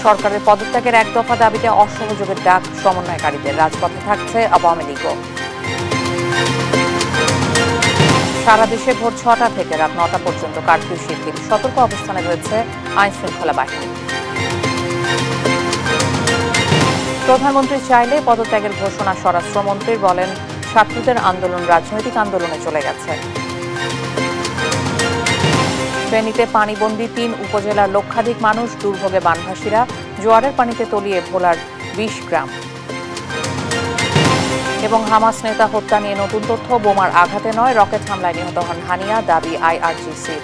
সরকারের পদত্যাগের এক দফা দাবিতে অসহযোগের ডাক সমন্বয়কারীদের, রাজপথে থাকছে আওয়ামী লীগও। সারা দেশে ভোর ৬টা থেকে রাত ৯টা পর্যন্ত কারফিউ শিথিল, সতর্ক অবস্থানে রয়েছে আইনশৃঙ্খলা বাহিনী। প্রধানমন্ত্রী চাইলে পদত্যাগের ঘোষণা স্বরাষ্ট্রমন্ত্রীর, বলেন ছাত্রদের আন্দোলন রাজনৈতিক আন্দোলনে চলে গেছে। ফেনীতে পানিবন্দী ৩ উপজেলার লক্ষাধিক মানুষ, দুর্ভোগে বানভাসীরা, জোয়ারের পানিতে তলিয়ে ভোলার ২০ গ্রাম। এবং হামাস নেতা হত্যা নিয়ে নতুন তথ্য, বোমার আঘাতে নয় রকেট হামলায় নিহত হন হানিয়া, দাবি আইআরজিসি।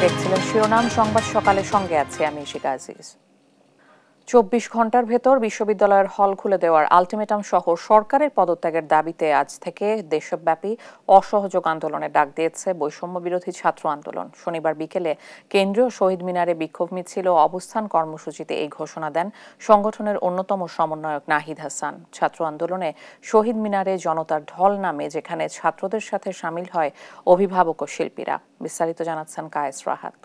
দেখছিলেন শিরোনাম সংবাদ, সকালে সঙ্গে আছে আমি শিকা আজিজ। ২৪ ঘন্টার ভেতর বিশ্ববিদ্যালয়ের হল খুলে দেওয়ার আলটিমেটাম সহ সরকারের পদত্যাগের দাবিতে আজ থেকে দেশব্যাপী অসহযোগ আন্দোলনের ডাক দিয়েছে বৈষম্য বিরোধী ছাত্র আন্দোলন। শনিবার বিকেলে কেন্দ্রীয় শহীদ মিনারে বিক্ষোভ মিছিল ও অবস্থান কর্মসূচিতে এই ঘোষণা দেন সংগঠনের অন্যতম সমন্বয়ক নাহিদ হাসান। ছাত্র আন্দোলনে শহীদ মিনারে জনতার ঢল নামে, যেখানে ছাত্রদের সাথে সামিল হয় অভিভাবক ও শিল্পীরা। বিস্তারিত জানাচ্ছেন কায়েস রাহাত।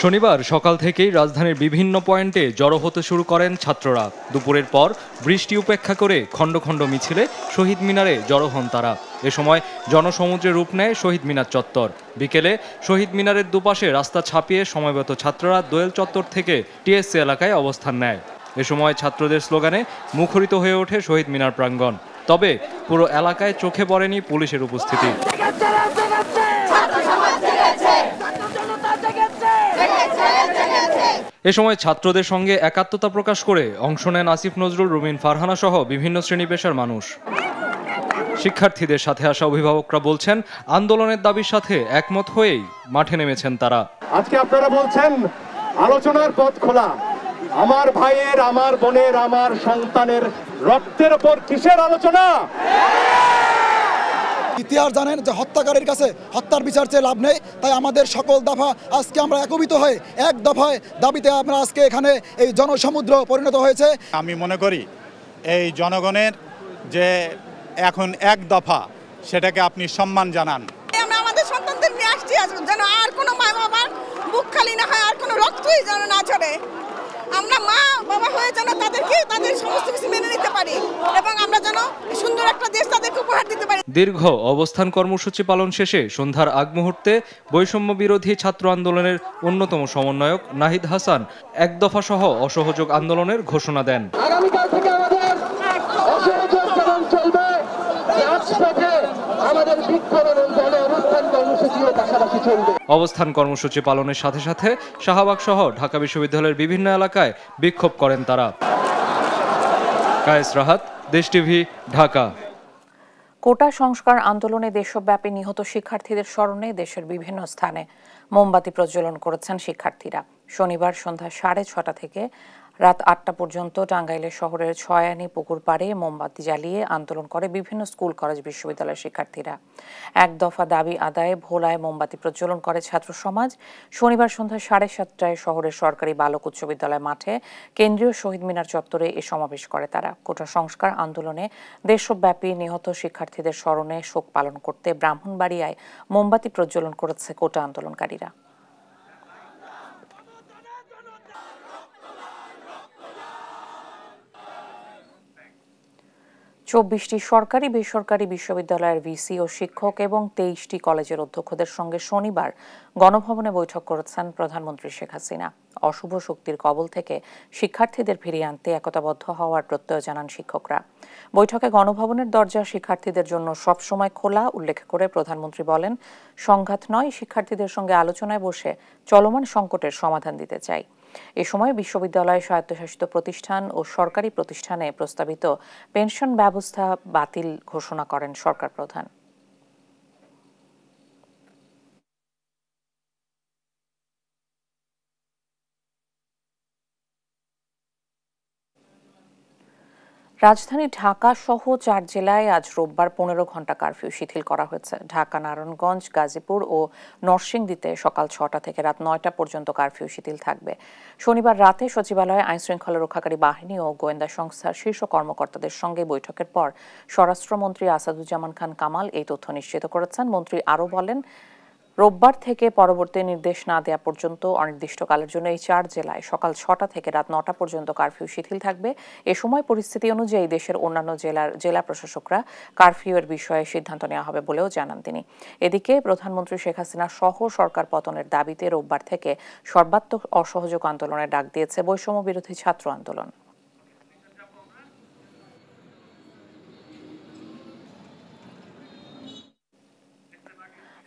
শনিবার সকাল থেকেই রাজধানীর বিভিন্ন পয়েন্টে জড়ো হতে শুরু করেন ছাত্ররা। দুপুরের পর বৃষ্টি উপেক্ষা করে খণ্ড খণ্ড মিছিলে শহীদ মিনারে জড়ো হন তারা। এ সময় জনসমুদ্রে রূপ নেয় শহীদ মিনার চত্বর। বিকেলে শহীদ মিনারের দুপাশে রাস্তা ছাপিয়ে সমবেত ছাত্ররা দোয়েল চত্বর থেকে টিএসসি এলাকায় অবস্থান নেয়। এ সময় ছাত্রদের স্লোগানে মুখরিত হয়ে ওঠে শহীদ মিনার প্রাঙ্গণ। তবে পুরো এলাকায় চোখে পড়েনি পুলিশের উপস্থিতি। এ সময় ছাত্রদের সঙ্গে একাত্মতা প্রকাশ করে অংশ নেন আসিফ নজরুল, রুমিন ফারহানা সহ বিভিন্ন শ্রেণী পেশার মানুষ। শিক্ষার্থীদের সাথে আসা অভিভাবকরা বলছেন, আন্দোলনের দাবির সাথে একমত হয়েই মাঠে নেমেছেন তারা। আজকে আপনারা বলছেন আলোচনার পথ খোলা, আমার ভাইয়ের, আমার বোনের, আমার সন্তানের রক্তের উপর কিসের আলোচনা? ইতিহাস জানেন যে হত্যাকারীর কাছে হত্যার বিচার চেয়ে লাভ নেই। তাই আমাদের সকল দফা আজকে আমরা একত্রিত হয়ে এক দফায় দাবিতে আমরা আজকে এখানে এই জনসমুদ্র পরিণত হয়েছে। আমি মনে করি এই জনগণের যে এখন এক দফা, সেটাকে আপনি সম্মান জানান। আমরা আমাদের সন্তানদের নিয়ে আসছি যেন আর কোনো মা বাবার বুক খালি না হয়, আর কোনো রক্তই যেন না ঝরে। আমরা মা বাবা হয়ে যেন তাদেরকে তাদের সমস্ত কিছু মেনে নিতে পারি এবং আমরা যেন সুন্দর একটা দেশ তাদেরকে উপহার দিতে পারি। দীর্ঘ অবস্থান কর্মসূচি পালন শেষে সন্ধ্যার আগ মুহূর্তে বৈষম্য বিরোধী ছাত্র আন্দোলনের অন্যতম সমন্বয়ক নাহিদ হাসান এক দফা সহ অসহযোগ আন্দোলনের ঘোষণা দেন। আগামীকাল থেকে আমাদের অসহযোগ আন্দোলন চলবে। আজ থেকে আমাদের বিক্ষোভ আন্দোলনে অবস্থান কর্মসূচিও পাশাপাশি চলবে। অবস্থান কর্মসূচি পালনের সাথে সাথে শাহবাগ সহ ঢাকা বিশ্ববিদ্যালয়ের বিভিন্ন এলাকায় বিক্ষোভ করেন তারা। কায়েস রাহাত, দেশ টিভি, ঢাকা। কোটা সংস্কার আন্দোলনে দেশব্যাপী নিহত শিক্ষার্থীদের স্মরণে দেশের বিভিন্ন স্থানে মোমবাতি প্রজ্বলন করেছেন শিক্ষার্থীরা। শনিবার সন্ধ্যা 6:30 থেকে রাত 8টা পর্যন্ত টাঙ্গাইলের শহরের ছয়ানি পুকুর পাড়ে মোমবাতি জ্বালিয়ে আন্দোলন করে বিভিন্ন স্কুল, কলেজ, বিশ্ববিদ্যালয়ের শিক্ষার্থীরা। এক দফা দাবি আদায়ে ভোলায় মোমবাতি প্রজ্বলন করে ছাত্র সমাজ। শনিবার সন্ধ্যা 7:30টায় শহরের সরকারি বালক উচ্চ বিদ্যালয় মাঠে কেন্দ্রীয় শহীদ মিনার চত্বরে এ সমাবেশ করে তারা। কোটা সংস্কার আন্দোলনে দেশব্যাপী নিহত শিক্ষার্থীদের স্মরণে শোক পালন করতে ব্রাহ্মণবাড়িয়ায় মোমবাতি প্রজ্বলন করেছে কোটা আন্দোলনকারীরা। 24টি সরকারি বেসরকারি বিশ্ববিদ্যালয়ের ভিসি ও শিক্ষক এবং 23টি কলেজের অধ্যক্ষদের সঙ্গে শনিবার গণভবনে বৈঠক করেছেন প্রধানমন্ত্রী শেখ হাসিনা। অশুভ শক্তির কবল থেকে শিক্ষার্থীদের ফিরিয়ে আনতে একতাবদ্ধ হওয়ার প্রত্যয় জানান শিক্ষকরা। বৈঠকে গণভবনের দরজা শিক্ষার্থীদের জন্য সবসময় খোলা উল্লেখ করে প্রধানমন্ত্রী বলেন, সংঘাত নয়, শিক্ষার্থীদের সঙ্গে আলোচনায় বসে চলমান সংকটের সমাধান দিতে চাই। এ সময় বিশ্ববিদ্যালয়, স্বায়ত্তশাসিত প্রতিষ্ঠান ও সরকারি প্রতিষ্ঠানে প্রস্তাবিত পেনশন ব্যবস্থা বাতিল ঘোষণা করেন সরকার প্রধান। রাজধানী ঢাকা সহ 4 জেলায় আজ রোববার 15 ঘণ্টা কারফিউ শিথিল করা হয়েছে। ঢাকা, নারায়ণগঞ্জ, গাজীপুর ও নরসিংদীতে সকাল 6টা থেকে রাত 9টা পর্যন্ত কারফিউ শিথিল থাকবে। শনিবার রাতে সচিবালয়ে আইনশৃঙ্খলা রক্ষাকারী বাহিনী ও গোয়েন্দা সংস্থার শীর্ষ কর্মকর্তাদের সঙ্গে বৈঠকের পর স্বরাষ্ট্রমন্ত্রী আসাদুজ্জামান খান কামাল এই তথ্য নিশ্চিত করেছেন। মন্ত্রী আরও বলেন, রোববার থেকে পরবর্তী নির্দেশ না দেওয়া পর্যন্ত অনির্দিষ্টকালের জন্য এই 4 জেলায় সকাল 6টা থেকে রাত 9টা পর্যন্ত কারফিউ শিথিল থাকবে। এ সময় পরিস্থিতি অনুযায়ী দেশের অন্যান্য জেলা প্রশাসকরা কারফিউয়ের বিষয়ে সিদ্ধান্ত নেওয়া হবে বলেও জানান তিনি। এদিকে প্রধানমন্ত্রী শেখ হাসিনা সহ সরকার পতনের দাবিতে রোববার থেকে সর্বাত্মক অসহযোগ আন্দোলনের ডাক দিয়েছে বৈষম্য বিরোধী ছাত্র আন্দোলন।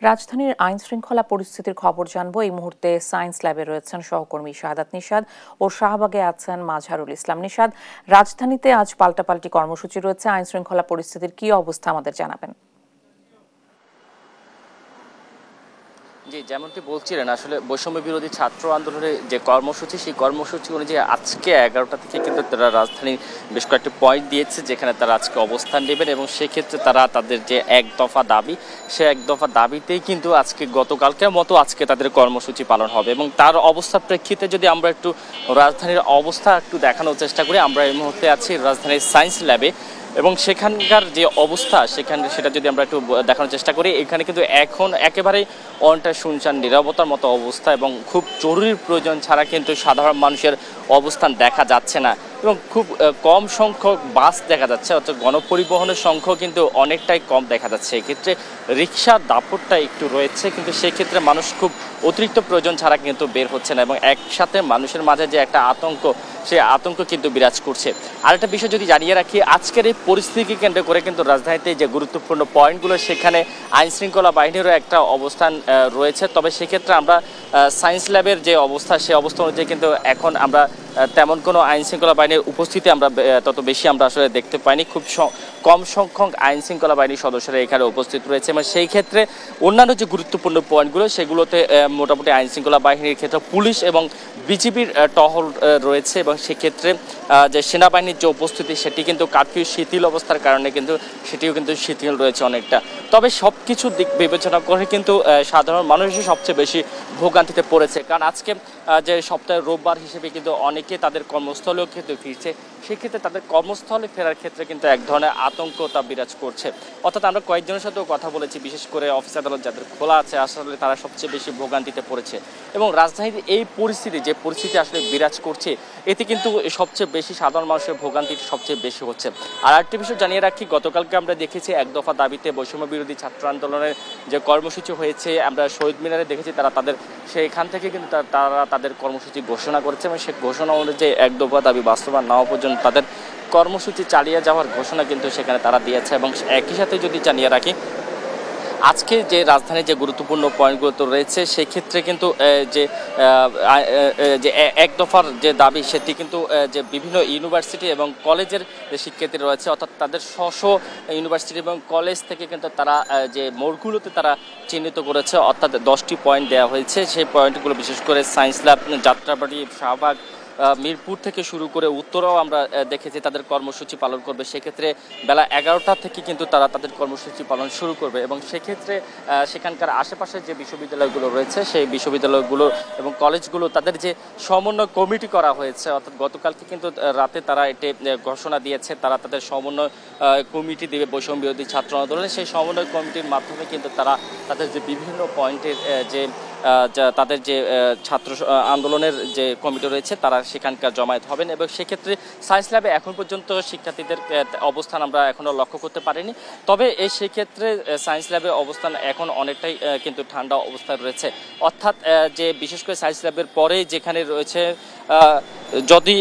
রাজধানীর আইন শৃঙ্খলা পরিস্থিতির খবর জানবো। এই মুহূর্তে সায়েন্স ল্যাবে রয়েছেন সহকর্মী শাহাদাত নিশাদ ও শাহবাগে আছেন মাজহারুল ইসলাম। নিশাদ, রাজধানীতে আজ পাল্টাপাল্টি কর্মসূচি রয়েছে, আইন শৃঙ্খলা পরিস্থিতির কি অবস্থা আমাদের জানাবেন? জি, যেমনটি বলছিলেন, আসলে বৈষম্য বিরোধী ছাত্র আন্দোলনের যে কর্মসূচি, সেই কর্মসূচি অনুযায়ী আজকে 11টা থেকে কিন্তু তারা রাজধানীর বেশ কয়েকটি পয়েন্ট দিয়েছে যেখানে তারা আজকে অবস্থান নেবেন এবং সেক্ষেত্রে তারা তাদের যে এক দফা দাবি, সে এক দফা দাবিতেই কিন্তু আজকে গতকালকের মতো আজকে তাদের কর্মসূচি পালন হবে। এবং তার অবস্থার প্রেক্ষিতে যদি আমরা একটু রাজধানীর অবস্থা একটু দেখানোর চেষ্টা করি, আমরা এই মুহূর্তে আছি রাজধানীর সায়েন্স ল্যাবে এবং সেখানকার যে অবস্থা সেটা যদি আমরা একটু দেখানোর চেষ্টা করি, এখানে কিন্তু এখন একেবারেই অনেকটা শুনশান নীরবতার মতো অবস্থা এবং খুব জরুরি প্রয়োজন ছাড়া কিন্তু সাধারণ মানুষের অবস্থান দেখা যাচ্ছে না এবং খুব কম সংখ্যক বাস দেখা যাচ্ছে, অর্থাৎ গণপরিবহনের সংখ্যা কিন্তু অনেকটাই কম দেখা যাচ্ছে। এক্ষেত্রে রিক্সার দাপটটা একটু রয়েছে, কিন্তু সেক্ষেত্রে মানুষ খুব অতিরিক্ত প্রয়োজন ছাড়া কিন্তু বের হচ্ছে না এবং একসাথে মানুষের মাঝে যে একটা আতঙ্ক, সেই আতঙ্ক কিন্তু বিরাজ করছে। আরেকটা বিষয় যদি জানিয়ে রাখি, আজকের এই পরিস্থিতিকে কেন্দ্র করে কিন্তু রাজধানীতে যে গুরুত্বপূর্ণ পয়েন্টগুলো, সেখানে আইনশৃঙ্খলা বাহিনীরও একটা অবস্থান রয়েছে। তবে সেক্ষেত্রে আমরা সায়েন্স ল্যাবের যে অবস্থা, সেই অবস্থা অনুযায়ী কিন্তু এখন আমরা তেমন কোনো আইনশৃঙ্খলা বাহিনীর উপস্থিতি আমরা তত বেশি আমরা আসলে দেখতে পাইনি। খুব কম সংখ্যক আইনশৃঙ্খলা বাহিনীর সদস্যরা এখানে উপস্থিত রয়েছে এবং সেই ক্ষেত্রে অন্যান্য যে গুরুত্বপূর্ণ পয়েন্টগুলো, সেগুলোতে মোটামুটি আইনশৃঙ্খলা বাহিনীর ক্ষেত্রে পুলিশ এবং বিজিবির টহল রয়েছে এবং সেক্ষেত্রে যে সেনাবাহিনীর যে উপস্থিতি, সেটি কিন্তু কারফিউ শিথিল অবস্থার কারণে কিন্তু সেটিও কিন্তু শিথিল রয়েছে অনেকটা। তবে সব কিছু দিক বিবেচনা করে কিন্তু সাধারণ মানুষই সবচেয়ে বেশি ভোগান্তিতে পড়েছে, কারণ আজকে যে সপ্তাহের রোববার হিসেবে কিন্তু অনেকে তাদের কর্মস্থলেও কিন্তু ফিরছে। সেক্ষেত্রে তাদের কর্মস্থলে ফেরার ক্ষেত্রে কিন্তু এক ধরনের আতঙ্কতা বিরাজ করছে। অর্থাৎ আমরা কয়েকজনের সাথেও কথা বলেছি, বিশেষ করে অফিস আদালত যাদের খোলা আছে, আসলে তারা সবচেয়ে বেশি ভোগান্তিতে পড়েছে এবং রাজধানীর এই পরিস্থিতি, যে পরিস্থিতি আসলে বিরাজ করছে, এতে কিন্তু সবচেয়ে বেশি সাধারণ মানুষের ভোগান্তি সবচেয়ে বেশি হচ্ছে। আর আরেকটি বিষয় জানিয়ে রাখি, গতকালকে আমরা দেখেছি এক দফা দাবিতে বৈষম্য বিরোধী ছাত্র আন্দোলনের যে কর্মসূচি হয়েছে, আমরা শহীদ মিনারে দেখেছি তারা সেখান থেকে কিন্তু তারা তাদের কর্মসূচি ঘোষণা করেছে এবং সেই ঘোষণা অনুযায়ী এক দফা দাবি বাস্তবায়ন না হওয়া পর্যন্ত তাদের কর্মসূচি চালিয়ে যাওয়ার ঘোষণা কিন্তু সেখানে তারা দিয়েছে। এবং একই সাথে যদি জানিয়ে রাখি, আজকে যে রাজধানীর যে গুরুত্বপূর্ণ পয়েন্টগুলো তো রয়েছে, সেক্ষেত্রে কিন্তু যে এক দফার যে দাবি, সেটি কিন্তু যে বিভিন্ন ইউনিভার্সিটি এবং কলেজের যে শিক্ষার্থী রয়েছে, অর্থাৎ তাদের স্ব ইউনিভার্সিটি এবং কলেজ থেকে কিন্তু তারা যে মোড়গুলোতে তারা চিহ্নিত করেছে, অর্থাৎ 10টি পয়েন্ট দেওয়া হয়েছে। সেই পয়েন্টগুলো বিশেষ করে সায়েন্স ল্যাব, যাত্রাবাড়ি, শাহবাগ, মিরপুর থেকে শুরু করে উত্তরাও আমরা দেখেছি তাদের কর্মসূচি পালন করবে। সেক্ষেত্রে বেলা 11টা থেকে কিন্তু তারা তাদের কর্মসূচি পালন শুরু করবে এবং সেক্ষেত্রে সেখানকার আশেপাশে যে বিশ্ববিদ্যালয়গুলো রয়েছে, সেই বিশ্ববিদ্যালয়গুলো এবং কলেজগুলো তাদের যে সমন্বয় কমিটি করা হয়েছে, অর্থাৎ গতকালকে কিন্তু রাতে তারা এটি ঘোষণা দিয়েছে, তারা তাদের সমন্বয় কমিটি দেবে বৈষম্য বিরোধী ছাত্র আন্দোলনে। সেই সমন্বয় কমিটির মাধ্যমে কিন্তু তারা তাদের যে বিভিন্ন পয়েন্টের তাদের যে ছাত্র আন্দোলনের যে কমিটি রয়েছে, তারা সেখানকার জমায়েত হবেন এবং সেক্ষেত্রে সায়েন্স ল্যাবে এখন পর্যন্ত শিক্ষার্থীদের অবস্থান আমরা এখনও লক্ষ্য করতে পারিনি। তবে সেই ক্ষেত্রে সায়েন্স ল্যাবের অবস্থান এখন অনেকটাই কিন্তু ঠান্ডা অবস্থায় রয়েছে, অর্থাৎ যে বিশেষ করে সায়েন্স ল্যাবের পরে যেখানে রয়েছে, যদি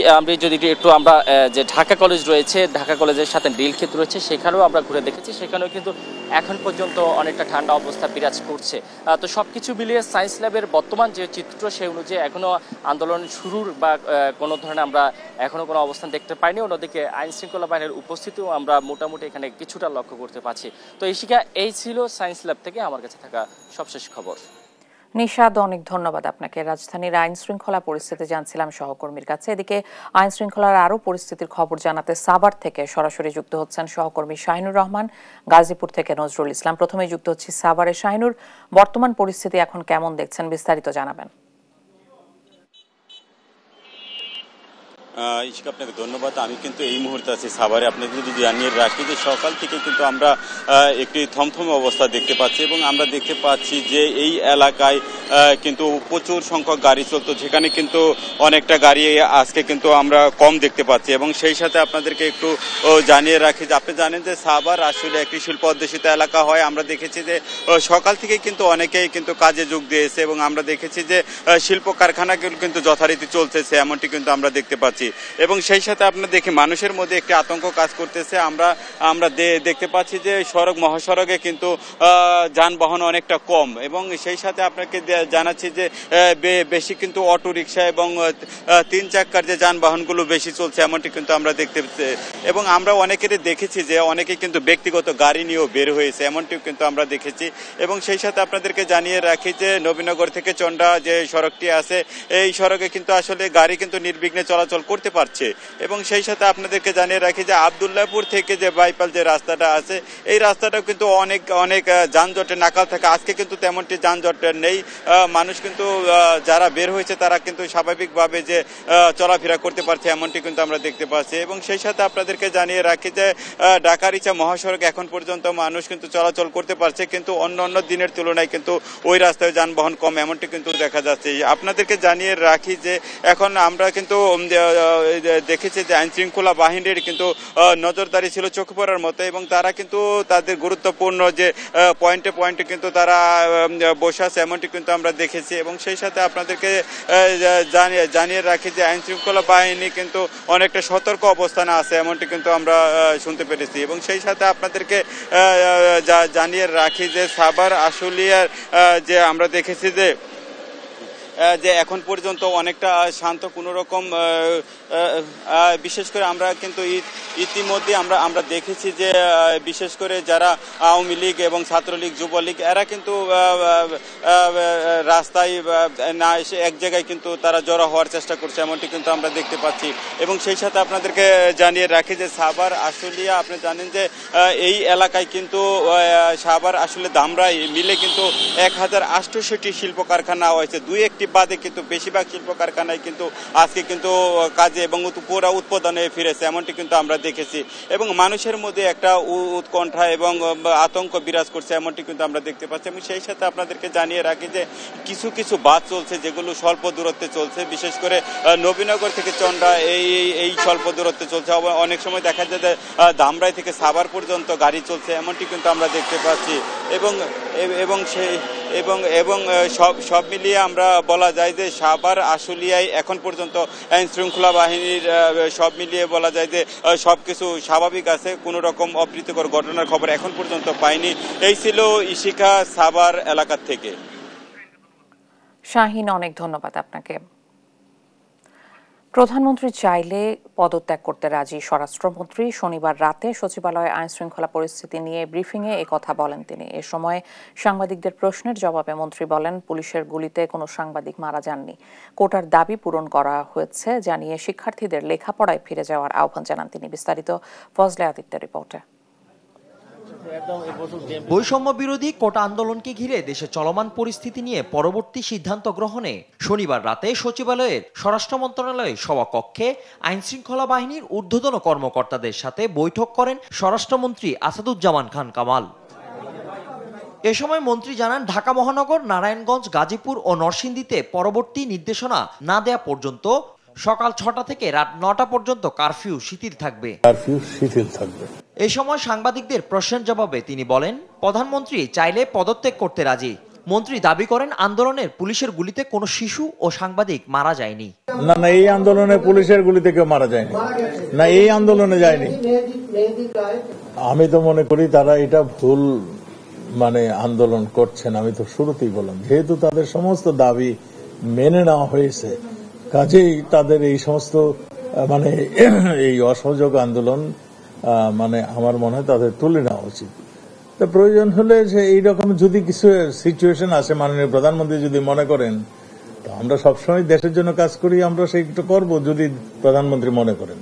একটু আমরা যে ঢাকা কলেজ রয়েছে, ঢাকা কলেজের সাথে নীলক্ষেত রয়েছে, সেখানেও আমরা ঘুরে দেখেছি, সেখানেও কিন্তু এখন পর্যন্ত অনেকটা ঠান্ডা অবস্থা বিরাজ করছে। তো সব কিছু মিলিয়ে সায়েন্স ল্যাবের বর্তমান যে চিত্র, সেই অনুযায়ী এখনও আন্দোলন শুরুর বা কোনো ধরনের আমরা এখনও কোনো অবস্থান দেখতে পাইনি। অন্যদিকে আইনশৃঙ্খলা বাহিনীর উপস্থিতিও আমরা মোটামুটি এখানে কিছুটা লক্ষ্য করতে পারছি। তো এই ছিল সায়েন্স ল্যাব থেকে আমার কাছে থাকা সবশেষ খবর। নিশাদ, অনেক ধন্যবাদ আপনাকে। রাজধানীর আইন শৃঙ্খলা পরিস্থিতি জানছিলাম সহকর্মীর কাছে। এদিকে আইন শৃঙ্খলার আরও পরিস্থিতির খবর জানাতে সাভার থেকে সরাসরি যুক্ত হচ্ছেন সহকর্মী শাহিনুর রহমান, গাজীপুর থেকে নজরুল ইসলাম। প্রথমে যুক্ত হচ্ছি সাভারে। শাহিনুর, বর্তমান পরিস্থিতি এখন কেমন দেখছেন, বিস্তারিত জানাবেন। ইশিকা, আপনাকে ধন্যবাদ। আমি কিন্তু এই মুহূর্তে আছি সাভারে। আপনাদের যদি জানিয়ে রাখি যে সকাল থেকে কিন্তু আমরা একটি থমথমে অবস্থা দেখতে পাচ্ছি এবং আমরা দেখতে পাচ্ছি যে এই এলাকায় কিন্তু প্রচুর সংখ্যক গাড়ি চলতো, যেখানে কিন্তু অনেকটা গাড়ি আজকে কিন্তু আমরা কম দেখতে পাচ্ছি। এবং সেই সাথে আপনাদেরকে একটু জানিয়ে রাখি যে আপনি জানেন যে সাভার আসলে একটি শিল্প অধ্যুষিত এলাকা হয়। আমরা দেখেছি যে সকাল থেকে কিন্তু অনেকেই কিন্তু কাজে যোগ দিয়েছে এবং আমরা দেখেছি যে শিল্প কারখানাগুলো কিন্তু যথারীতি চলতেছে, এমনটি কিন্তু আমরা দেখতে পাচ্ছি। এবং সেই সাথে আপনারা দেখি মানুষের মধ্যে একটি আতঙ্ক কাজ করতেছে। আমরা দেখতে পাচ্ছি যে মহাসড়কে কিন্তু যানবাহন অনেকটা কম এবং সেই সাথে আপনাকে জানাচ্ছি যে বেশি কিন্তু অটো রিক্সা এবং 3 চাকার যে যানবাহনগুলো বেশি চলছে, এমনটি কিন্তু আমরা দেখতে পাচ্ছি। এবং আমরা অনেকেরই দেখেছি যে অনেকে কিন্তু ব্যক্তিগত গাড়ি নিয়েও বের হয়েছে, এমনটিও কিন্তু আমরা দেখেছি। এবং সেই সাথে আপনাদেরকে জানিয়ে রাখি যে নবীনগর থেকে চন্ডা যে সড়কটি আছে, এই সড়কে কিন্তু আসলে গাড়ি কিন্তু নির্বিঘ্নে চলাচল করতে পারছে। এবং সেই সাথে আপনাদেরকে জানিয়ে রাখি যে আব্দুল্লাহপুর থেকে যে বাইপাল যে রাস্তাটা আছে, এই রাস্তাটা কিন্তু অনেক যানজটে নাকাল থাকে। আজকে কিন্তু তেমনটি যানজট নেই। মানুষ কিন্তু যারা বের হয়েছে তারা কিন্তু স্বাভাবিকভাবে যে চলাফেরা করতে পারছে, এমনটি কিন্তু আমরা দেখতে পাচ্ছি। এবং সেই সাথে আপনাদেরকে জানিয়ে রাখি যে ঢাকা-রিচা মহাসড়ক এখন পর্যন্ত মানুষ কিন্তু চলাচল করতে পারছে, কিন্তু অন্য দিনের তুলনায় কিন্তু ওই রাস্তায় যানবাহন কম, এমনটি কিন্তু দেখা যাচ্ছে। আপনাদেরকে জানিয়ে রাখি যে এখন আমরা কিন্তু দেখেছি যে আইন শৃঙ্খলা বাহিনীর কিন্তু নজরদারি ছিল চোখে পড়ার মতো এবং তারা কিন্তু তাদের গুরুত্বপূর্ণ যে পয়েন্টে কিন্তু তারা বসে আছে, এমনটি কিন্তু আমরা দেখেছি। এবং সেই সাথে আপনাদেরকে জানিয়ে রাখি যে আইন শৃঙ্খলা বাহিনী কিন্তু অনেকটা সতর্ক অবস্থানে আছে, এমনটি কিন্তু আমরা শুনতে পেরেছি। এবং সেই সাথে আপনাদেরকে জানিয়ে রাখি যে সাভার আশুলিয়ার যে আমরা দেখেছি যে এখন পর্যন্ত অনেকটা শান্ত, কোনো রকম বিশেষ করে আমরা কিন্তু ইতিমধ্যে আমরা দেখেছি যে বিশেষ করে যারা আওয়ামী লীগ এবং ছাত্রলীগ, যুবলীগ, এরা কিন্তু রাস্তায় না এসে এক জায়গায় কিন্তু তারা জড়ো হওয়ার চেষ্টা করছে, এমনটি কিন্তু আমরা দেখতে পাচ্ছি। এবং সেই সাথে আপনাদেরকে জানিয়ে রাখি যে সাভার আশুলিয়া, আপনি জানেন যে এই এলাকায় কিন্তু সাভার আসলে ধামরাই মিলে কিন্তু 1068টি শিল্প কারখানা হয়েছে। 2-1টি বাদে কিন্তু বেশিরভাগ শিল্প কারখানায় কিন্তু আজকে কিন্তু কাজে এবং পুরো উৎপাদনে ফিরেছে, এমনটি কিন্তু আমরা দেখেছি। এবং মানুষের মধ্যে একটা উৎকণ্ঠা এবং আতঙ্ক বিরাজ করছে, এমনটি কিন্তু আমরা দেখতে পাচ্ছি। এবং সেই সাথে আপনাদেরকে জানিয়ে রাখি যে কিছু বাস চলছে যেগুলো স্বল্প দূরত্বে চলছে, বিশেষ করে নবীনগর থেকে চন্ডা এই স্বল্প দূরত্বে চলছে। অনেক সময় দেখা যায় যে ধামরাই থেকে সাভার পর্যন্ত গাড়ি চলছে, এমনটি কিন্তু আমরা দেখতে পাচ্ছি। এবং সব মিলিয়ে আমরা বলা যায় যে সাভার আশুলিয়ায় এখন পর্যন্ত আইন শৃঙ্খলা বাহিনীর সব মিলিয়ে বলা যায় যে সবকিছু স্বাভাবিক আছে, কোনো রকম অপ্রীতিকর ঘটনার খবর এখন পর্যন্ত পাইনি। এই ছিল ইশিকা সাভার এলাকা থেকে। শাহিন, অনেক ধন্যবাদ আপনাকে। প্রধানমন্ত্রী চাইলে পদত্যাগ করতে রাজি স্বরাষ্ট্রমন্ত্রী। শনিবার রাতে সচিবালয়ে আইন শৃঙ্খলা পরিস্থিতি নিয়ে ব্রিফিংয়ে একথা বলেন তিনি। এ সময় সাংবাদিকদের প্রশ্নের জবাবে মন্ত্রী বলেন, পুলিশের গুলিতে কোনো সাংবাদিক মারা যাননি। কোটার দাবি পূরণ করা হয়েছে জানিয়ে শিক্ষার্থীদের লেখাপড়ায় ফিরে যাওয়ার আহ্বান জানান তিনি। বিস্তারিত ফজলে আদিত্যের রিপোর্টে। বৈষম্য বিরোধী কোটা আন্দোলনকে ঘিরে দেশে চলমান পরিস্থিতি নিয়ে পরবর্তী সিদ্ধান্ত গ্রহণে শনিবার রাতে সচিবালয়ের স্বরাষ্ট্র মন্ত্রণালয়ের সভাকক্ষে আইন শৃঙ্খলা বাহিনীর ঊর্ধ্বতন কর্মকর্তাদের সাথে বৈঠক করেন স্বরাষ্ট্রমন্ত্রী আসাদুজ্জামান খান কামাল। এ সময় মন্ত্রী জানান, ঢাকা মহানগর, নারায়ণগঞ্জ, গাজীপুর ও নরসিংদীতে পরবর্তী নির্দেশনা না দেয়া পর্যন্ত সকাল 6টা থেকে রাত 9টা পর্যন্ত কারফিউ শিথিল থাকবে। এই সময় সাংবাদিকদের প্রশ্নের জবাবে তিনি বলেন, প্রধানমন্ত্রী চাইলে পদত্যাগ করতে রাজি। মন্ত্রী দাবি করেন, আন্দোলনের পুলিশের গুলিতে কোনো শিশু ও সাংবাদিক মারা যায়নি। না, এই আন্দোলনে পুলিশের গুলিতে কেউ মারা যায়নি, না এই আন্দোলনে যায়নি। আমি তো মনে করি তারা এটা ভুল আন্দোলন করছেন। আমি তো শুরুতেই বললাম, যেহেতু তাদের সমস্ত দাবি মেনে নেওয়া হয়েছে, কাজেই তাদের এই সমস্ত এই অসহযোগ আন্দোলন আমার মনে হয় তাদের তুলে নেওয়া উচিত। তা প্রয়োজন হলে যে এইরকম যদি কিছু সিচুয়েশন আসে, মাননীয় প্রধানমন্ত্রী যদি মনে করেন, তো আমরা সবসময় দেশের জন্য কাজ করি, আমরা সেইটা করব যদি প্রধানমন্ত্রী মনে করেন।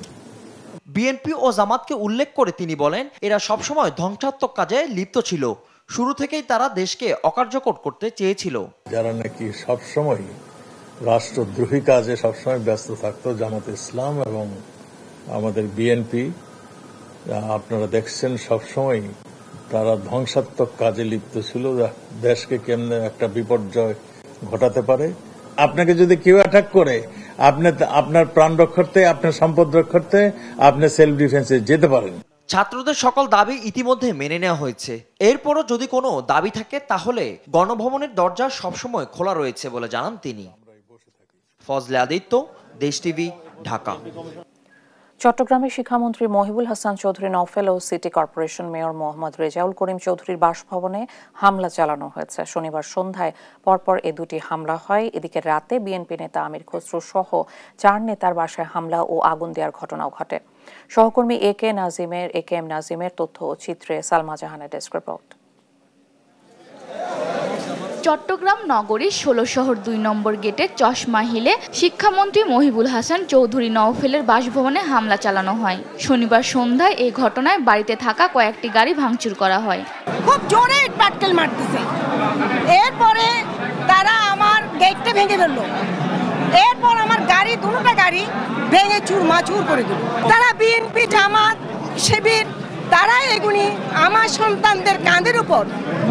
বিএনপি ও জামাতকে উল্লেখ করে তিনি বলেন, এরা সবসময় ধ্বংসাত্মক কাজে লিপ্ত ছিল, শুরু থেকেই তারা দেশকে অকার্যকর করতে চেয়েছিল। যারা নাকি সবসময় রাষ্ট্রদ্রোহী কাজে সবসময় ব্যস্ত থাকতো, জামাত ইসলাম এবং আমাদের বিএনপি, আপনারা দেখছেন সবসময় তারা ধ্বংসাত্মক কাজে লিপ্ত ছিল, দেশকে কেমনে একটা বিপর্যয় ঘটাতে পারে। আপনাকে যদি কেউ অ্যাটাক করে, আপনি আপনার প্রাণ রক্ষার্থে, আপনার সম্পদ রক্ষার্থে আপনি সেলফ ডিফেন্সে যেতে পারেন। ছাত্রদের সকল দাবি ইতিমধ্যে মেনে নেওয়া হয়েছে। এরপরও যদি কোনো দাবি থাকে তাহলে গণভবনের দরজা সবসময় খোলা রয়েছে বলে জানান তিনি। ফজলে আদিত্য, দেশ টিভি, ঢাকা। চট্টগ্রামে শিক্ষামন্ত্রী মহিবুল হাসান চৌধুরী নওফেল ও city corporation mayor Mohammad Rezaul Karim চৌধুরীর বাসভবনে হামলা চালানো হয়েছে। শনিবার সন্ধ্যায় পরপর এ দুটি হামলা হয়। এদিকে রাতে বিএনপি নেতা আমির খসরু সহ 4 নেতার বাসায় হামলা ও আগুন দেওয়ার ঘটনাও ঘটে। সহকর্মী এ কে এম নাজিমের তথ্য ও চিত্রে সালমা জাহানের ডেস্ক রিপোর্ট। চট্টগ্রাম নগরীর 16 শহর 2 নম্বর গেটে চশমা হিলে শিক্ষামন্ত্রী মহিবুল হাসান চৌধুরী নওফেলের বাসভবনে হামলা চালানো হয়। শনিবার সন্ধ্যায় এই ঘটনায় বাড়িতে থাকা কয়েকটি গাড়ি ভাঙচুর করা হয়। খুব জোরে পাটকেল মারতেছে, এরপরে তারা আমার গেটটা ভেঙে ফেললো, এরপর আমার গাড়ি, দুটোটা গাড়ি ভেঙে চুরমাচুর করে দিল। তারা বিএনপি, জামাত, শিবির, তারা এগুলি আমার সন্তানদের কাঁধের উপর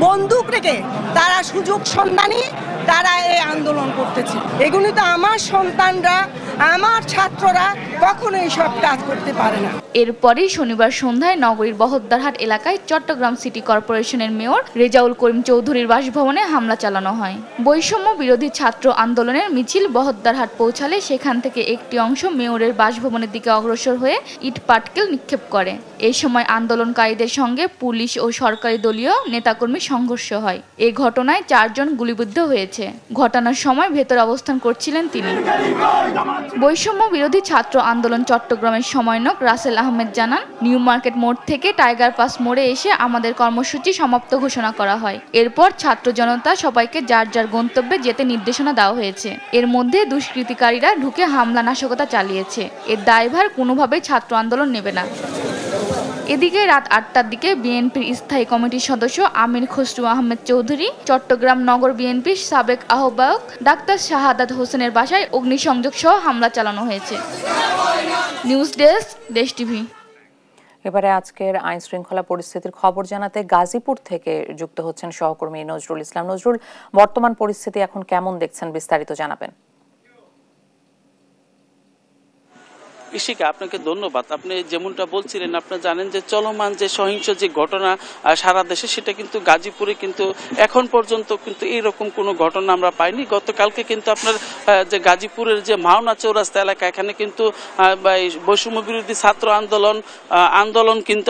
বন্দুক রেখে তারা সুযোগ সন্ধানী তারা এই আন্দোলন করতেছে। এগুলি তো আমার সন্তানরা, আমার ছাত্ররা কখনো এইসব কাজ করতে পারে না। এরপরই শনিবার সন্ধ্যায় নগরীর বহদ্দারহাট এলাকায় চট্টগ্রাম সিটি কর্পোরেশনের মেয়র রেজাউল করিম চৌধুরীর বাসভবনে হামলা চালানো হয়। বৈষম্য বিরোধী ছাত্র আন্দোলনের মিছিল বহদ্দারহাট পৌঁছালে সেখান থেকে একটি অংশ মেয়রের বাসভবনের দিকে অগ্রসর হয়ে ইট পাটকেল নিক্ষেপ করে। এই সময় আন্দোলনকারীদের সঙ্গে পুলিশ ও সরকারি দলীয় নেতাকর্মী সংঘর্ষ হয়। এই ঘটনায় 4 জন গুলিবিদ্ধ হয়েছে। ঘটনার সময় ভেতরে অবস্থান করছিলেন তিনি। বৈষম্য বিরোধী ছাত্র আন্দোলন চট্টগ্রামের সমন্বয়ক রাসেল আহমেদ জানান, নিউ মার্কেট মোড় থেকে টাইগার পাস মোড়ে এসে আমাদের কর্মসূচি সমাপ্ত ঘোষণা করা হয়। এরপর ছাত্র জনতা সবাইকে যার যার গন্তব্যে যেতে নির্দেশনা দেওয়া হয়েছে। এর মধ্যে দুষ্কৃতিকারীরা ঢুকে হামলা নাশকতা চালিয়েছে। এর দায়ভার কোনোভাবেই ছাত্র আন্দোলন নেবে না। এদিকে রাত 8টার দিকে বিএনপির স্থায়ী কমিটির সদস্য আমির খসরু আহমেদ চৌধুরী, চট্টগ্রাম নগর বিএনপির সাবেক আহ্বায়ক ডাক্তার শাহাদাত হোসেনের বাসায় অগ্নিসংযোগ সহ হামলা চালানো হয়েছে। নিউজ ডেস্ক, দেশ টিভি। এবারে আজকের আইন শৃঙ্খলা পরিস্থিতির খবর জানাতে গাজীপুর থেকে যুক্ত হচ্ছেন সহকর্মী নজরুল ইসলাম। নজরুল, বর্তমান পরিস্থিতি এখন কেমন দেখছেন, বিস্তারিত জানাবেন। ইশিকা, আপনাকে ধন্যবাদ। আপনি যেমনটা বলছিলেন, আপনারা জানেন যে চলমান যে সহিংস যে ঘটনা সারা দেশে, সেটা কিন্তু গাজীপুরে কিন্তু এখন পর্যন্ত কিন্তু এইরকম কোনো ঘটনা আমরা পাইনি। গতকালকে কিন্তু আপনার যে গাজীপুরের যে মাওনা চৌরাস্তা এলাকা, এখানে কিন্তু বৈষম্য বিরোধী ছাত্র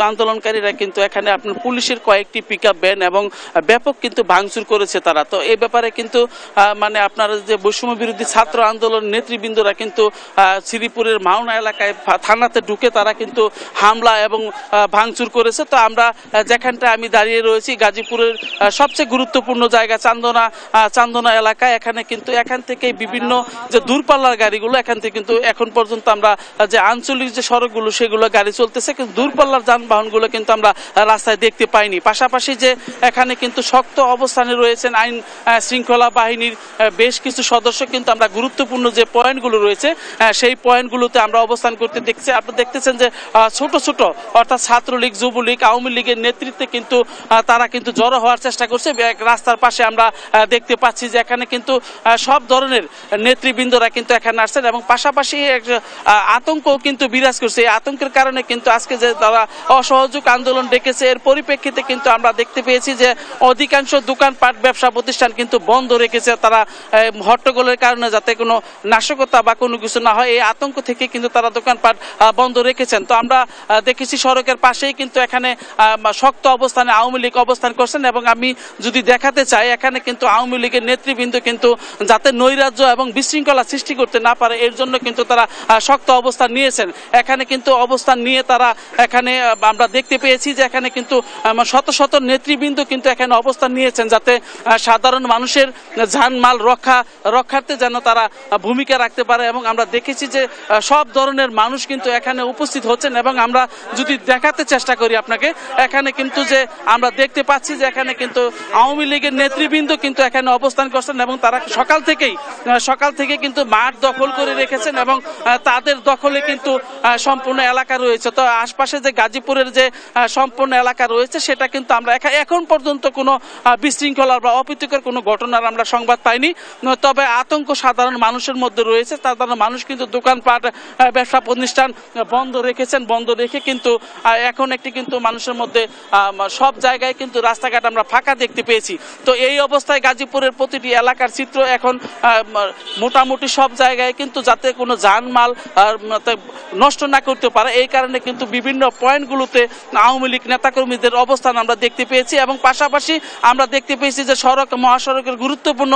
আন্দোলনকারীরা কিন্তু এখানে আপনার পুলিশের কয়েকটি পিকআপ ভ্যান এবং ব্যাপক কিন্তু ভাঙচুর করেছে তারা। তো এই ব্যাপারে কিন্তু মানে আপনার যে বৈষম্য বিরোধী ছাত্র আন্দোলন নেতৃবৃন্দরা কিন্তু শ্রীপুরের মাওনা এলাকায় থানাতে ঢুকে তারা কিন্তু হামলা এবং ভাঙচুর করেছে। তো আমরা যেখানটা আমি দাঁড়িয়ে রয়েছি, গাজীপুরের সবচেয়ে গুরুত্বপূর্ণ জায়গা চান্দনা এলাকায়, এখানে কিন্তু এখান থেকে বিভিন্ন যে দূরপাল্লার গাড়িগুলো, এখান থেকে কিন্তু এখন পর্যন্ত আমরা যে আঞ্চলিক যে সড়কগুলো সেগুলো গাড়ি চলতেছে, কিন্তু দূরপাল্লার যানবাহনগুলো কিন্তু আমরা রাস্তায় দেখতে পাইনি। পাশাপাশি যে এখানে কিন্তু শক্ত অবস্থানে রয়েছেন আইন শৃঙ্খলা বাহিনীর বেশ কিছু সদস্য, কিন্তু আমরা গুরুত্বপূর্ণ যে পয়েন্টগুলো রয়েছে সেই পয়েন্টগুলোতে আমরা অবস্থান করতে দেখছি। আপনি দেখতেছেন যে ছোট ছোট অর্থাৎ ছাত্রলীগ, যুবলীগ, আওয়ামী লীগের নেতৃত্বে কিন্তু তারা কিন্তু জড়ো হওয়ার চেষ্টা করছে। রাস্তার পাশে আমরা দেখতে পাচ্ছি যে এখানে কিন্তু সব ধরনের নেতৃবৃন্দরা কিন্তু এখানে আসছেন এবং পাশাপাশি আতঙ্ক কিন্তু বিরাজ করছে। এই আতঙ্কের কারণে কিন্তু আজকে যে তারা অসহযোগ আন্দোলন ডেকেছে, এর পরিপ্রেক্ষিতে কিন্তু আমরা দেখতে পেয়েছি যে অধিকাংশ দোকানপাট, ব্যবসা প্রতিষ্ঠান কিন্তু বন্ধ রেখেছে তারা হট্টগোলের কারণে, যাতে কোনো নাশকতা বা কোনো কিছু না হয়, এই আতঙ্ক থেকে কিন্তু তারা দোকানপাট বন্ধ রেখেছেন। তো আমরা দেখেছি সড়কের পাশেই কিন্তু এখানে শক্ত অবস্থানে আওয়ামী লীগ অবস্থান করছেন এবং আমি যদি দেখাতে চাই, এখানে কিন্তু আওয়ামী লীগের নেতৃবৃন্দ কিন্তু যাতে নৈরাজ্য এবং বিশৃঙ্খলা সৃষ্টি করতে না পারে এর জন্য কিন্তু তারা শক্ত অবস্থান নিয়েছেন। এখানে কিন্তু অবস্থান নিয়ে তারা এখানে আমরা দেখতে পেয়েছি যে এখানে কিন্তু শত শত নেতৃবৃন্দ কিন্তু এখানে অবস্থান নিয়েছেন যাতে সাধারণ মানুষের জানমাল রক্ষার্থে যেন তারা ভূমিকা রাখতে পারে। এবং আমরা দেখেছি যে সব ধরনের মানুষ কিন্তু এখানে উপস্থিত হচ্ছেন এবং আমরা যদি দেখাতে চেষ্টা করি আপনাকে এখানে কিন্তু যে আমরা দেখতে পাচ্ছি যে এখানে কিন্তু আওয়ামী লীগের নেতৃবৃন্দ কিন্তু এখানে অবস্থান করছেন এবং তারা সকাল থেকে কিন্তু মাঠ দখল করে রেখেছেন এবং তাদের দখলে কিন্তু সম্পূর্ণ এলাকা রয়েছে। তো আশপাশে যে গাজীপুরের যে সম্পূর্ণ এলাকা রয়েছে সেটা কিন্তু আমরা এখন পর্যন্ত কোনো বিশৃঙ্খলার বা অপ্রীতিকর কোনো ঘটনার আমরা সংবাদ পাইনি। তবে আতঙ্ক সাধারণ মানুষের মধ্যে রয়েছে। সাধারণ মানুষ কিন্তু দোকানপাট ব্যবসা প্রতিষ্ঠান বন্ধ রেখে কিন্তু এখন একটি কিন্তু মানুষের মধ্যে সব জায়গায় কিন্তু রাস্তাঘাট আমরা ফাঁকা দেখতে পেয়েছি। তো এই অবস্থায় গাজীপুরের প্রতিটি এলাকার চিত্র এখন মোটামুটি সব জায়গায় কিন্তু যাতে কোনো জানমাল নষ্ট না করতে পারে এই কারণে কিন্তু বিভিন্ন পয়েন্টগুলোতে আওয়ামী লীগ নেতাকর্মীদের অবস্থান আমরা দেখতে পেয়েছি এবং পাশাপাশি আমরা দেখতে পেয়েছি যে মহাসড়কের গুরুত্বপূর্ণ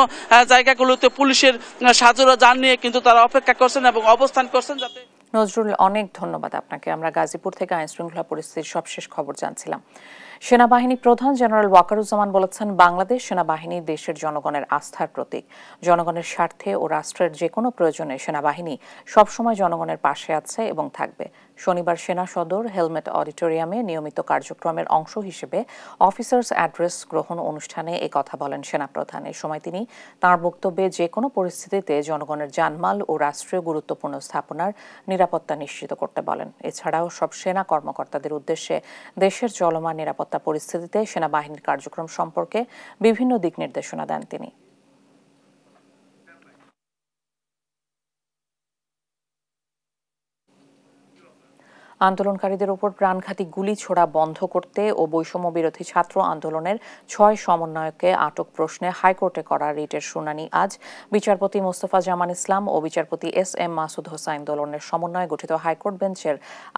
জায়গাগুলোতে পুলিশের সাজোরা যান নিয়ে কিন্তু তারা অপেক্ষা করছেন এবং অবস্থান করছেন। যাতে নজরুল, অনেক ধন্যবাদ আপনাকে। আমরা গাজীপুর থেকে আইন শৃঙ্খলা পরিস্থিতির সবশেষ খবর জানছিলাম। সেনাবাহিনী প্রধান জেনারেল ওয়াকারুজ্জামান বলেছেন, বাংলাদেশ সেনাবাহিনী দেশের জনগণের আস্থার প্রতীক। জনগণের স্বার্থে ও রাষ্ট্রের যে কোনো প্রয়োজনে সেনাবাহিনী সবসময় জনগণের পাশে আছে এবং থাকবে। শনিবার সেনা সদর হেলমেট অডিটোরিয়ামে নিয়মিত কার্যক্রমের অংশ হিসেবে অফিসার্স অ্যাড্রেস গ্রহণ অনুষ্ঠানে এ কথা বলেন সেনাপ্রধান। এ সময় তিনি তাঁর বক্তব্যে যে কোনো পরিস্থিতিতে জনগণের জানমাল ও রাষ্ট্রীয় গুরুত্বপূর্ণ স্থাপনার নিরাপত্তা নিশ্চিত করতে বলেন। এছাড়াও সব সেনা কর্মকর্তাদের উদ্দেশ্যে দেশের চলমান নিরাপত্তা পরিস্থিতিতে সেনাবাহিনীর কার্যক্রম সম্পর্কে বিভিন্ন দিক নির্দেশনা দেন তিনি। আন্দোলনকারীদের উপর প্রাণঘাতী গুলি ছোড়া বন্ধ করতে ও বৈষম্য বিরোধী ছাত্র আন্দোলনের 6 সমন্বয়ককে আটক প্রশ্নে হাইকোর্টে করা রিটের শুনানি আজ। বিচারপতি মোস্তফা জামান ইসলাম ও বিচারপতি এস.এম. মাসুদ হোসাইন দোলনের সমন্বয়ে গঠিত হাইকোর্ট বেঞ্চের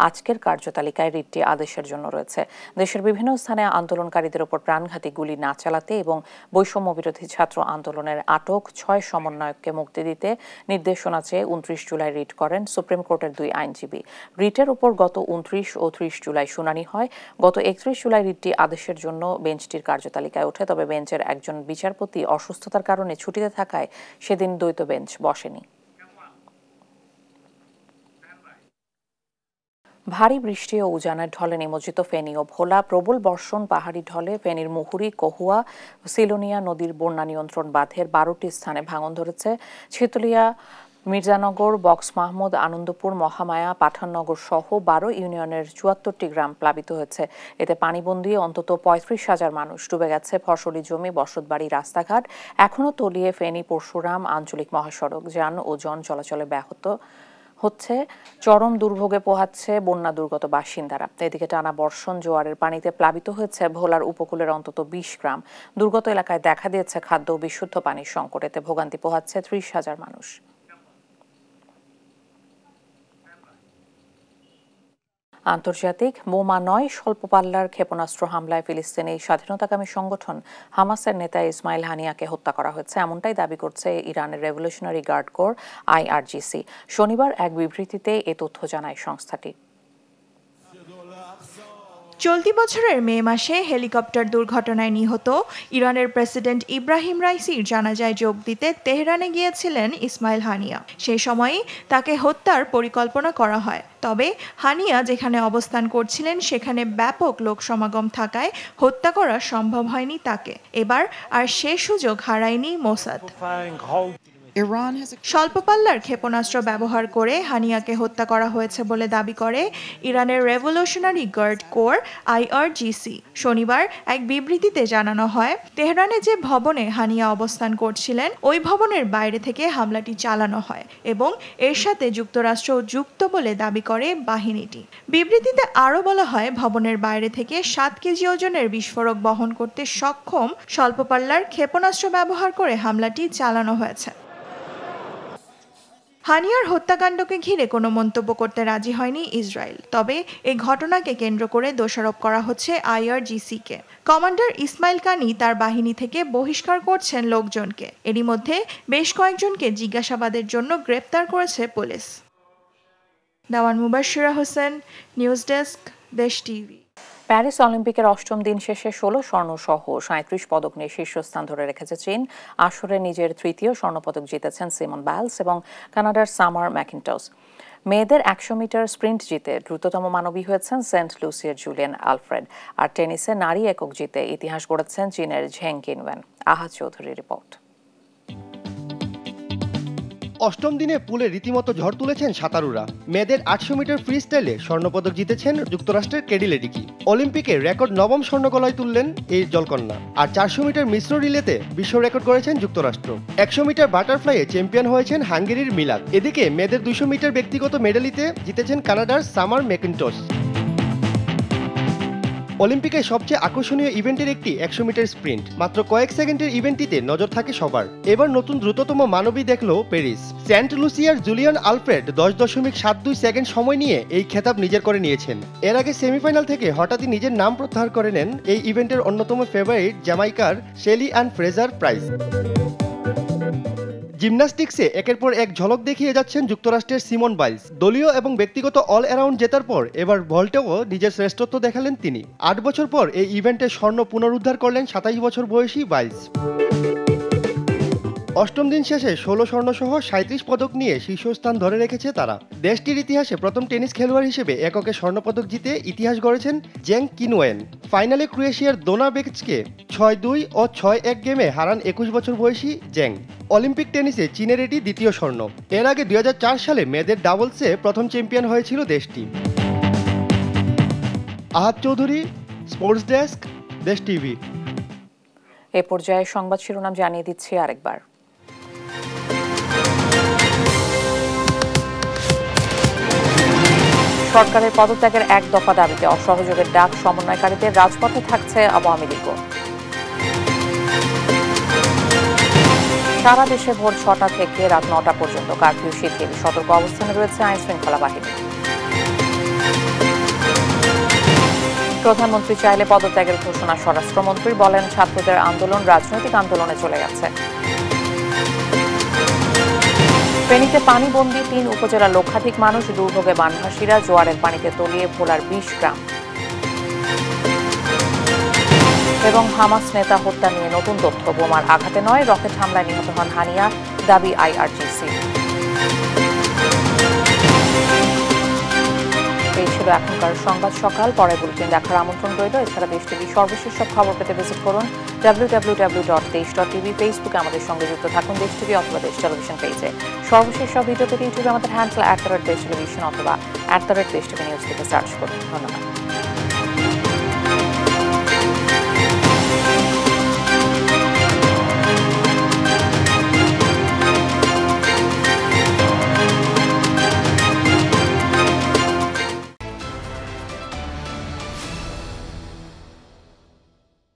আজকের কার্যতালিকায় রিটটি আদেশের জন্য রয়েছে। দেশের বিভিন্ন স্থানে আন্দোলনকারীদের উপর প্রাণঘাতী গুলি না চালাতে এবং বৈষম্য বিরোধী ছাত্র আন্দোলনের আটক 6 সমন্বয়ককে মুক্তি দিতে নির্দেশনা চেয়ে 29 জুলাই রিট করেন সুপ্রিম কোর্টের 2 আইনজীবী। রিটের উপর গত 29 ও 30 জুলাই শুনানি হয়। গত 31 জুলাই রিটটি আদেশের জন্য বেঞ্চটির কার্যতালিকায় ওঠে, তবে বেঞ্চের একজন বিচারপতি অসুস্থতার কারণে ছুটিতে থাকায় সেদিন দ্বৈত বেঞ্চ বসেনি। ভারী বৃষ্টি ও উজানের ঢলে নিমজ্জিত ফেনী ও ভোলা। প্রবল বর্ষণ পাহাড়ি ঢলে ফেনীর মুহুরী, কহুয়া, সিলোনিয়া নদীর বন্যা নিয়ন্ত্রণ বাঁধের 12টি স্থানে ভাঙন ধরেছে। ছিতুলিয়া, মির্জানগর, বক্স মাহমুদ, আনন্দপুর, মহামায়া, পাঠাননগর সহ 12 ইউনিয়নের 74টি গ্রাম প্লাবিত হয়েছে। এতে পানিবন্দী অন্তত 35,000 মানুষ। ডুবে গেছে ফসলি জমি, বসতবাড়ি, রাস্তাঘাট। এখনও তলিয়ে ফেনী পরশুরাম আঞ্চলিক মহাসড়ক। যান ও জন চলাচলে ব্যাহত হচ্ছে। চরম দুর্ভোগে পোহাচ্ছে বন্যা দুর্গত বাসিন্দারা। এদিকে টানা বর্ষণ জোয়ারের পানিতে প্লাবিত হয়েছে ভোলার উপকূলের অন্তত 20 গ্রাম। দুর্গত এলাকায় দেখা দিয়েছে খাদ্য ও বিশুদ্ধ পানির সংকট। এতে ভোগান্তি পোহাচ্ছে 30,000 মানুষ। আন্তর্জাতিক বোমা নয়, স্বল্প পাল্লার ক্ষেপণাস্ত্র হামলায় ফিলিস্তিনি স্বাধীনতাকামী সংগঠন হামাসের নেতা ইসমাইল হানিয়াকে হত্যা করা হয়েছে, এমনটাই দাবি করছে ইরানের রেভলিউশনারি গার্ড কোর IRGC। শনিবার এক বিবৃতিতে এ তথ্য জানায় সংস্থাটি। চলতি বছরের মে মাসে হেলিকপ্টার দুর্ঘটনায় নিহত ইরানের প্রেসিডেন্ট ইব্রাহিম রাইসির জানাজায় যোগ দিতে তেহরানে গিয়েছিলেন ইসমাইল হানিয়া। সেই সময়ই তাকে হত্যার পরিকল্পনা করা হয়। তবে হানিয়া যেখানে অবস্থান করছিলেন সেখানে ব্যাপক লোক সমাগম থাকায় হত্যা করা সম্ভব হয়নি তাকে। এবার আর সে সুযোগ হারায়নি মোসাদ। স্বল্প পাল্লার ক্ষেপণাস্ত্র ব্যবহার করে হানিয়াকে হত্যা করা হয়েছে বলে দাবি করে ইরানের রেভলিউশনারি গার্ড কোর IRGC। শনিবার এক বিবৃতিতে জানানো হয়, তেহরানে যে ভবনে হানিয়া অবস্থান করছিলেন ওই ভবনের বাইরে থেকে হামলাটি চালানো হয় এবং এর সাথে যুক্তরাষ্ট্র যুক্ত বলে দাবি করে বাহিনীটি। বিবৃতিতে আরও বলা হয়, ভবনের বাইরে থেকে 7 কেজি ওজনের বিস্ফোরক বহন করতে সক্ষম স্বল্প পাল্লার ক্ষেপণাস্ত্র ব্যবহার করে হামলাটি চালানো হয়েছে। হানিয়ার হত্যাকাণ্ডকে ঘিরে কোনো মন্তব্য করতে রাজি হয়নি ইসরায়েল। তবে এই ঘটনাকে কেন্দ্র করে দোষারোপ করা হচ্ছে IRGC-কে। কমান্ডার ইসমাইল কানি তার বাহিনী থেকে বহিষ্কার করছেন লোকজনকে। এরই মধ্যে বেশ কয়েকজনকে জিজ্ঞাসাবাদের জন্য গ্রেপ্তার করেছে পুলিশ। দাওয়ান মুবাশশিরা হোসেন, নিউজ ডেস্ক, দেশ টিভি। প্যারিস অলিম্পিকের অষ্টম দিন শেষে 16 স্বর্ণ সহ 37 পদক নিয়ে শীর্ষস্থান ধরে রেখেছে চীন। আসরে নিজের তৃতীয় স্বর্ণপদক জিতেছেন সিমন বাইলস এবং কানাডার সামার ম্যাকিন্টস। মেয়েদের 100 মিটার স্প্রিন্ট জিতে দ্রুততম মানবী হয়েছেন সেন্ট লুসিয়ার জুলিয়ান আলফ্রেড। আর টেনিসে নারী একক জিতে ইতিহাস গড়েছেন চীনের ঝেং কিনওয়েন। আহাদ চৌধুরীর রিপোর্ট। অষ্টম দিনে পুলে রীতিমতো ঝড় তুলেছেন সাঁতারুরা। মেয়েদের 800 মিটার ফ্রি স্টাইলে স্বর্ণপদক জিতেছেন যুক্তরাষ্ট্রের কেডি লেডিকি। অলিম্পিকে রেকর্ড নবম স্বর্ণগলায় তুললেন এই জলকন্যা। আর 400 মিটার মিশ্র রিলেতে বিশ্ব রেকর্ড করেছেন যুক্তরাষ্ট্র। 100 মিটার বাটারফ্লাইয়ে চ্যাম্পিয়ন হয়েছেন হাঙ্গেরির মিলাদ। এদিকে মেয়েদের 200 মিটার ব্যক্তিগত মেডালিতে জিতেছেন কানাডার সামার ম্যাকিন্টস। অলিম্পিকে সবচেয়ে আকর্ষণীয় ইভেন্টের একটি 100 মিটার স্প্রিন্ট। মাত্র কয়েক সেকেন্ডের ইভেন্টটিতে নজর থাকে সবার। এবার নতুন দ্রুততম মানবী দেখল প্যারিস। সেন্ট লুসিয়ার জুলিয়ান আলফ্রেড 10.72 সেকেন্ড সময় নিয়ে এই খেতাব নিজের করে নিয়েছেন। এর আগে সেমিফাইনাল থেকে হঠাৎই নিজের নাম প্রত্যাহার করে নেন এই ইভেন্টের অন্যতম ফেভারিট জ্যামাইকার শেলি অ্যান ফ্রেজার প্রাইস। জিমন্যাস্টিক্সে একের পর এক ঝলক দেখিয়ে যাচ্ছেন যুক্তরাষ্ট্রের সিমন বাইলস। দলীয় এবং ব্যক্তিগত অল অ্যারাউন্ড জেতার পর এবার ভল্টেও নিজের শ্রেষ্ঠত্ব দেখালেন তিনি। 8 বছর পর এই ইভেন্টে স্বর্ণ পুনরুদ্ধার করলেন 27 বছর বয়সী বাইলস। অষ্টম দিন শেষে 16 স্বর্ণ সহ 37 পদক নিয়ে শীর্ষস্থান ধরে রেখেছে তারা। দেশটির ইতিহাসে প্রথম টেনিস খেলোয়াড় হিসেবে এককে স্বর্ণপদক জিতে ইতিহাস গড়েছেন জেং কিনওয়েন। ফাইনালে ক্রোয়েশিয়ার দোনা বেকচকে 6-2 ও 6-1 গেমে হারান 21 বছর বয়সী জেং। অলিম্পিক টেনিসে চীনের এটি দ্বিতীয় স্বর্ণ। এর আগে 2004 সালে মেয়েদের ডাবলসে প্রথম চ্যাম্পিয়ন হয়েছিল দেশটি। আহাদ চৌধুরী, স্পোর্টস ডেস্ক, দেশ টিভি। এ পর্যায়ে সংবাদ শিরোনাম জানিয়ে দিচ্ছি আরেকবার। সরকারের পদত্যাগের এক দফা দাবিতে অসহযোগের ডাক সমন্বয়কারীদের, রাজপথে থাকছে আওয়ামী লীগও। সারা দেশে ভোর 6টা থেকে রাত 9টা পর্যন্ত কারফিউ শিথিল, সতর্ক অবস্থানে রয়েছে আইন শৃঙ্খলা বাহিনী। প্রধানমন্ত্রী চাইলে পদত্যাগের ঘোষণা স্বরাষ্ট্রমন্ত্রী, বলেন ছাত্রদের আন্দোলন রাজনৈতিক আন্দোলনে চলে গেছে। ফেনীতে পানিবন্দী 3 উপজেলার লক্ষাধিক মানুষ, দুর্ভোগে বানভাসীরা, জোয়ারের পানিতে তলিয়ে ভোলার 20 গ্রাম। এবং হামাস নেতা হত্যা নিয়ে নতুন তথ্য, বোমার আঘাতে নয় রকেট হামলায় নিহত হন হানিয়া, দাবি IRGC। এই ছিল এখনকার সংবাদ সকাল। পরের বুলেটিন দেখার আমন্ত্রণ রইল। এছাড়া দেশ টিভি সর্বশেষ সব খবর পেতে ভিজিট করুন www.desh.tv। ফেসবুকে আমাদের সঙ্গে যুক্ত থাকুন দেশ টিভি অথবা দেশ টেলিভিশন পেজে। সর্বশেষ সব ভিডিও পেতে ইউটিউবে আমাদের হ্যান্ডেল @দেশ টেলিভিশন অথবা @দেশ টিভি নিউজ থেকে সার্চ করুন। ধন্যবাদ।